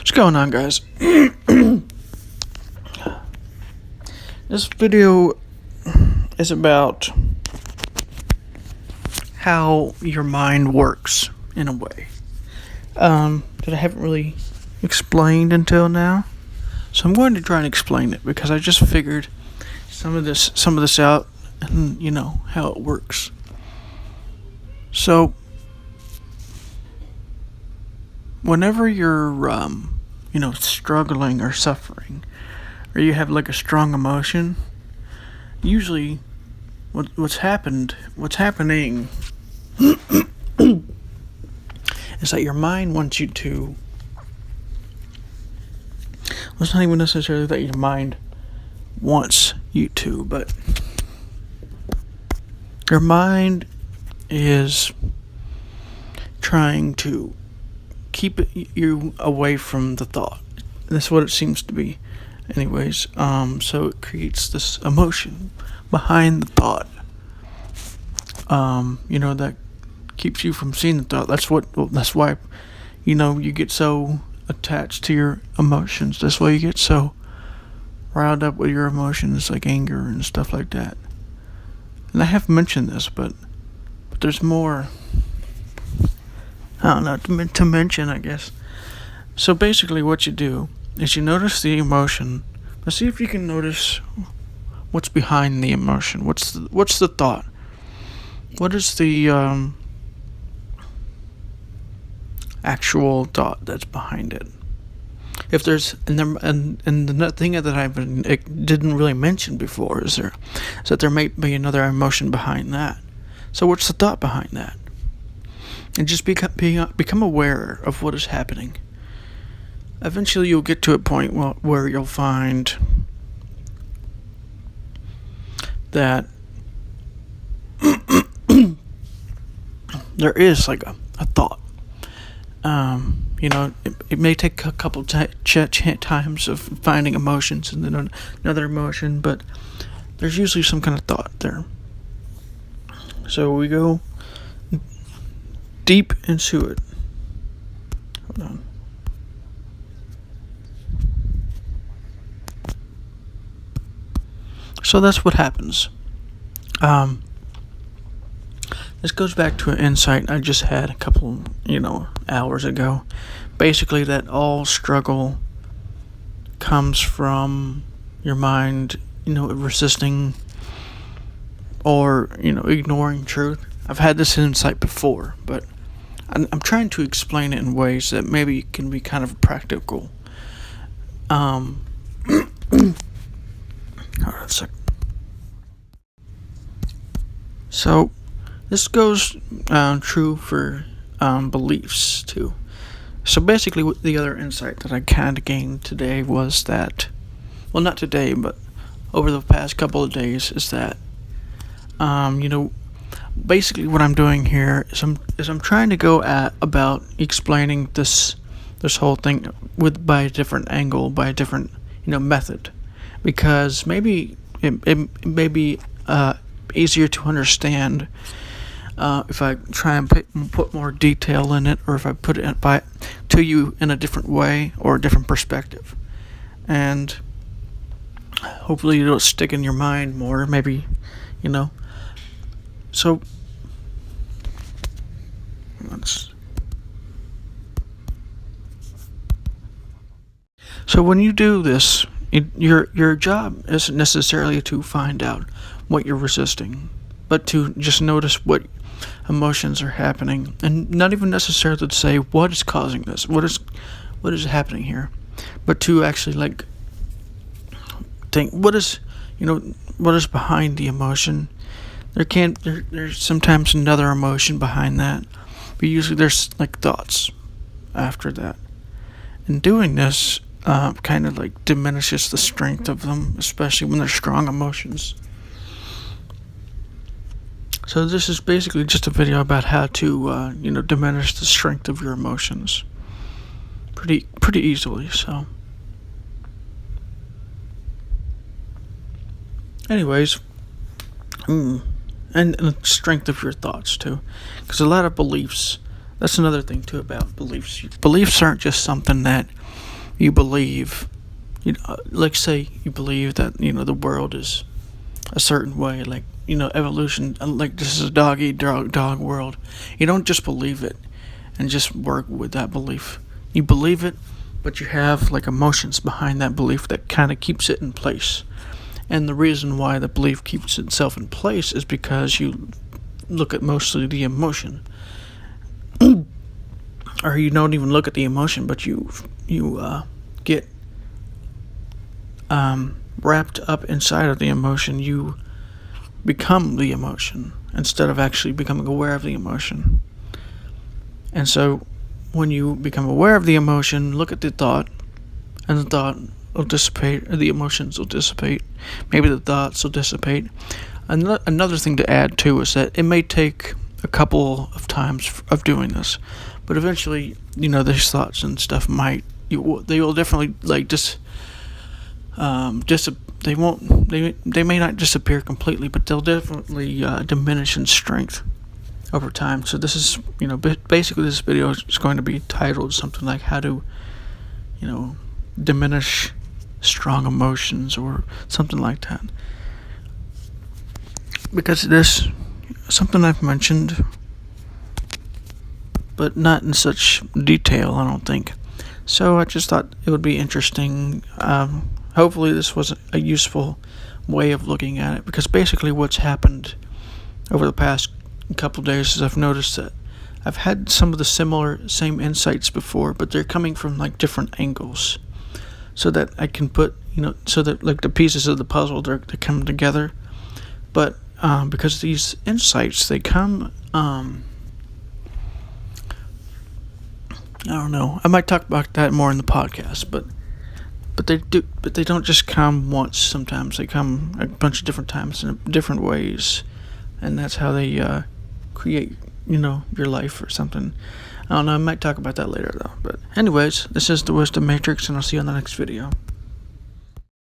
What's going on, guys? This video is about how your mind works in a way that I haven't really explained until now. So I'm going to try and explain it because I just figured some of this out, and you know how it works. So whenever you're struggling or suffering, or you have like a strong emotion, usually what's happening is that your mind wants you to. Well, it's not even necessarily that your mind wants you to, but your mind is trying to keep you away from the thought. That's what it seems to be, anyways. So it creates this emotion behind the thought. That keeps you from seeing the thought. That's why, you get so attached to your emotions. That's why you get so riled up with your emotions, like anger and stuff like that. And I have mentioned this, but there's more. I don't know to mention, I guess. So basically, what you do is you notice the emotion. But see if you can notice what's behind the emotion. What's the thought? What is the actual thought that's behind it? If there's and the thing that I didn't really mention before is that there may be another emotion behind that. So what's the thought behind that? And just become aware of what is happening. Eventually you'll get to a point where you'll find that there is like a thought. It may take a couple times of finding emotions and then another emotion, but there's usually some kind of thought there. So we go deep into it. Hold on. So that's what happens. This goes back to an insight I just had a couple, hours ago. Basically, that all struggle comes from your mind, resisting or, ignoring truth. I've had this insight before, but I'm trying to explain it in ways that maybe can be kind of practical. Hold on a sec. So this goes true for beliefs too. So basically, the other insight that I kind of gained today was that, well, not today, but over the past couple of days, is that, basically what I'm doing here is I'm trying to go about explaining this whole thing by a different angle, by a different method, because maybe it may be easier to understand if I try and put more detail in it, or if I put it to you in a different way or a different perspective, and hopefully it'll stick in your mind more. Maybe, So when you do this, your job isn't necessarily to find out what you're resisting, but to just notice what emotions are happening, and not even necessarily to say what is causing this, what is happening here, but to actually think what is behind the emotion. There's sometimes another emotion behind that, but usually there's thoughts after that. And doing this kind of diminishes the strength of them, especially when they're strong emotions. So this is basically just a video about how to diminish the strength of your emotions pretty easily. So anyways, and the strength of your thoughts too, because a lot of beliefs, that's another thing too about beliefs. Beliefs aren't just something that you believe, like say you believe that the world is a certain way, like evolution, like this is a dog world. You don't just believe it and just work with that belief. You believe it, but you have like emotions behind that belief that kind of keeps it in place. And the reason why the belief keeps itself in place is because you look at mostly the emotion, or you don't even look at the emotion, but you get wrapped up inside of the emotion. You become the emotion instead of actually becoming aware of the emotion. And so when you become aware of the emotion, look at the thought, and the thought will dissipate, or the emotions will dissipate. Maybe the thoughts will dissipate. Another thing to add too is that it may take a couple of times of doing this, but eventually, these thoughts and stuff they will definitely they may not disappear completely, but they'll definitely diminish in strength over time. So this is, basically this video is going to be titled something like how to, diminish strong emotions or something like that. Because it is something I've mentioned, but not in such detail, I don't think. So I just thought it would be interesting. Hopefully this was a useful way of looking at it, because basically what's happened over the past couple days is I've noticed that I've had some of the same insights before, but they're coming from like different angles, so that I can put, so that like the pieces of the puzzle, they come together. But because these insights, they come, I don't know, I might talk about that more in the podcast, but they don't just come once. Sometimes they come a bunch of different times in different ways, and that's how they create, your life or something. I don't know, I might talk about that later though. But anyways, this is the Wisdom Matrix, and I'll see you on the next video.